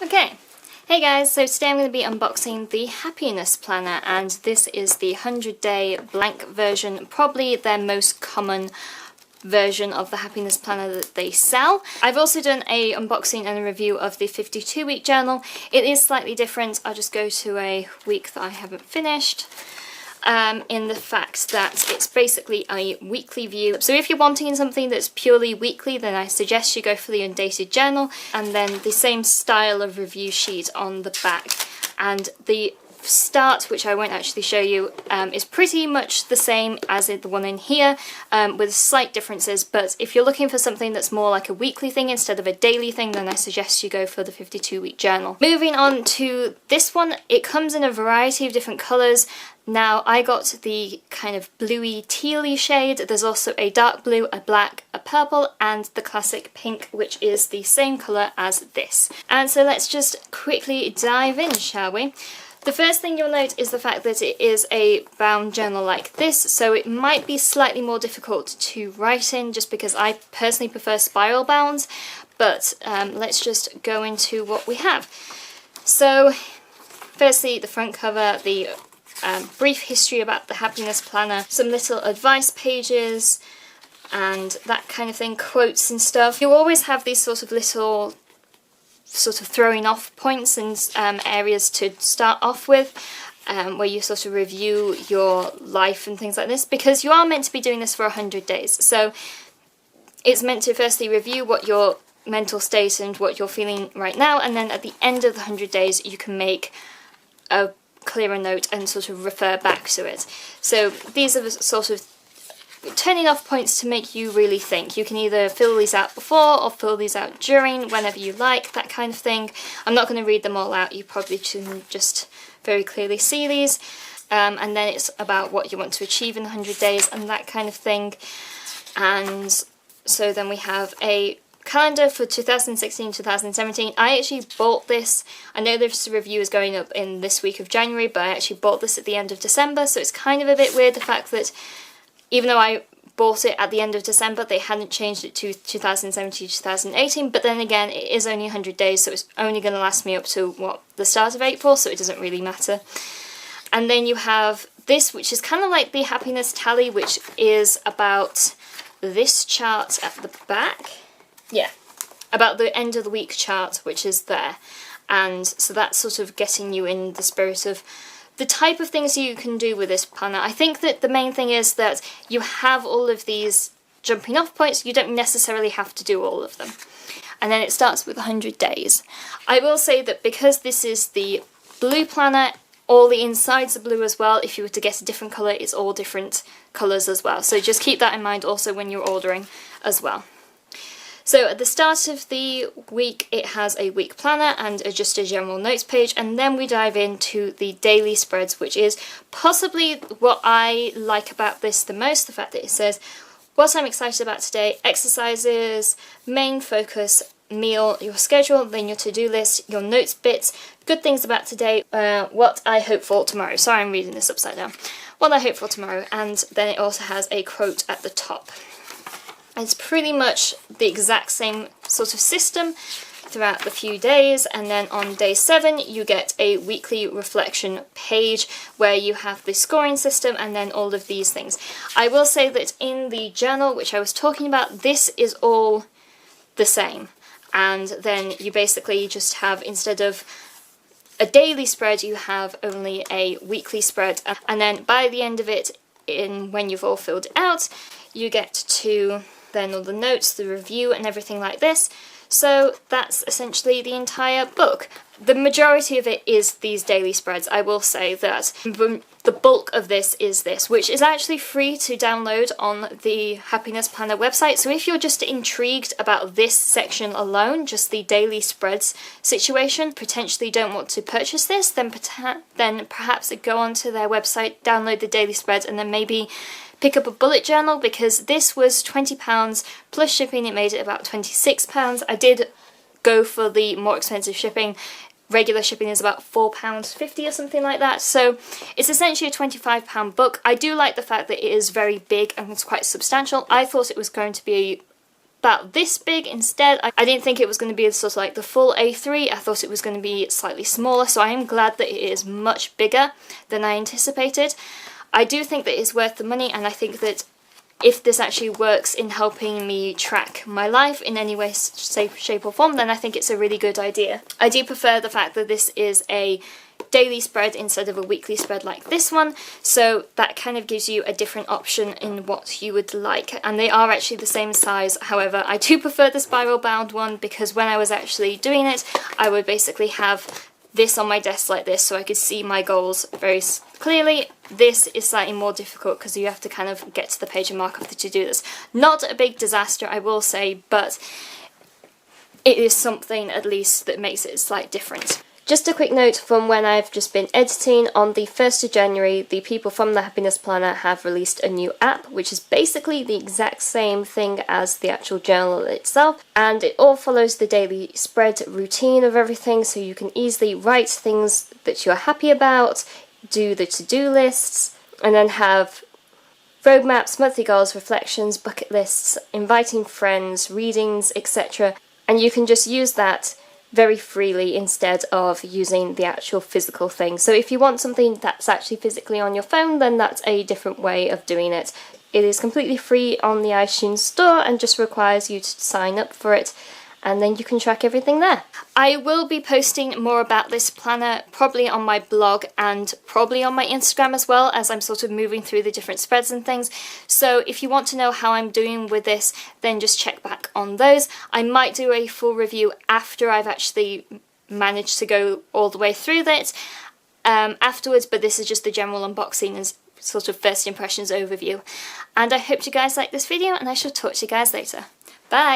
Okay, hey guys, so today I'm going to be unboxing the Happiness Planner, and this is the 100-day blank version, probably their most common version of the Happiness Planner that they sell. I've also done a unboxing and a review of the 52-week journal. It is slightly different. I'll just go to a week that I haven't finished. In the fact that it's basically a weekly view. So if you're wanting something that's purely weekly, then I suggest you go for the undated journal, and then the same style of review sheet on the back. And the start, which I won't actually show you, is pretty much the same as the one in here, with slight differences. But if you're looking for something that's more like a weekly thing instead of a daily thing, then I suggest you go for the 52-week journal. Moving on to this one, it comes in a variety of different colours. Now, I got the kind of bluey tealy shade. There's also a dark blue, a black, a purple, and the classic pink, which is the same colour as this. And so let's just quickly dive in, shall we? The first thing you'll note is the fact that it is a bound journal like this, so it might be slightly more difficult to write in just because I personally prefer spiral bounds, but let's just go into what we have. So, firstly, the front cover, the brief history about the Happiness Planner, some little advice pages and that kind of thing, quotes and stuff. You always have these sort of little throwing off points and areas to start off with, where you sort of review your life and things like this, because you are meant to be doing this for 100 days. So it's meant to firstly review what your mental state and what you're feeling right now, and then at the end of the 100 days you can make a clearer note and sort of refer back to it. So these are the sort of turning off points to make you really think. You can either fill these out before or fill these out during, whenever you like, that kind of thing. I'm not going to read them all out, you probably can just very clearly see these. And then it's about what you want to achieve in 100 days and that kind of thing. And so then we have a calendar for 2016-2017. I actually bought this. I know this review is going up in this week of January, but I actually bought this at the end of December, so it's kind of a bit weird the fact that even though I bought it at the end of December, they hadn't changed it to 2017-2018, but then again, it is only 100 days, so it's only going to last me up to, what, the start of April, so it doesn't really matter. And then you have this, which is kind of like the happiness tally, which is about this chart at the back. Yeah, about the end of the week chart, which is there. And so that's sort of getting you in the spirit of the type of things you can do with this planner. I think that the main thing is that you have all of these jumping off points. You don't necessarily have to do all of them. And then it starts with 100 days. I will say that because this is the blue planner, all the insides are blue as well. If you were to get a different colour, it's all different colours as well. So just keep that in mind also when you're ordering as well. So at the start of the week, it has a week planner and just a general notes page, and then we dive into the daily spreads, which is possibly what I like about this the most, the fact that it says what I'm excited about today, exercises, main focus, meal, your schedule, then your to-do list, your notes bits, good things about today, what I hope for tomorrow. Sorry, I'm reading this upside down. What I hope for tomorrow, and then it also has a quote at the top. It's pretty much the exact same sort of system throughout the few days, and then on day 7 you get a weekly reflection page where you have the scoring system and then all of these things. I will say that in the journal, which I was talking about, this is all the same, and then you basically just have, instead of a daily spread, you have only a weekly spread, and then by the end of it, when you've all filled it out, you get to then all the notes, the review and everything like this. So that's essentially the entire book. The majority of it is these daily spreads. I will say that the bulk of this is this, which is actually free to download on the Happiness Planner website. So if you're just intrigued about this section alone, just the daily spreads situation, potentially don't want to purchase this, then perhaps go onto their website, download the daily spreads, and then maybe pick up a bullet journal, because this was £20 plus shipping. It made it about £26. I did go for the more expensive shipping. Regular shipping is about £4.50 or something like that, so it's essentially a £25 book. I do like the fact that it is very big and it's quite substantial. I thought it was going to be about this big instead. I didn't think it was going to be sort of like the full A3. I thought it was going to be slightly smaller, so I am glad that it is much bigger than I anticipated. I do think that it's worth the money, and I think that if this actually works in helping me track my life in any way, shape or form, then I think it's a really good idea. I do prefer the fact that this is a daily spread instead of a weekly spread like this one, so that kind of gives you a different option in what you would like. And they are actually the same size. However, I do prefer the spiral bound one, because when I was actually doing it, I would basically have this on my desk like this so I could see my goals very clearly. This is slightly more difficult because you have to kind of get to the page and mark off the to-do list. Not a big disaster, I will say, but it is something at least that makes it slightly different. Just a quick note from when I've just been editing, on the 1st of January, the people from the Happiness Planner have released a new app, which is basically the exact same thing as the actual journal itself, and it all follows the daily spread routine of everything, so you can easily write things that you're happy about, do the to-do lists, and then have roadmaps, monthly goals, reflections, bucket lists, inviting friends, readings, etc. And you can just use that very freely instead of using the actual physical thing. So if you want something that's actually physically on your phone, then that's a different way of doing it. It is completely free on the iTunes store and just requires you to sign up for it, and then you can track everything there. I will be posting more about this planner probably on my blog and probably on my Instagram as well, as I'm sort of moving through the different spreads and things. So if you want to know how I'm doing with this, then just check back on those. I might do a full review after I've actually managed to go all the way through that afterwards, but this is just the general unboxing and sort of first impressions overview. And I hope you guys like this video, and I shall talk to you guys later. Bye!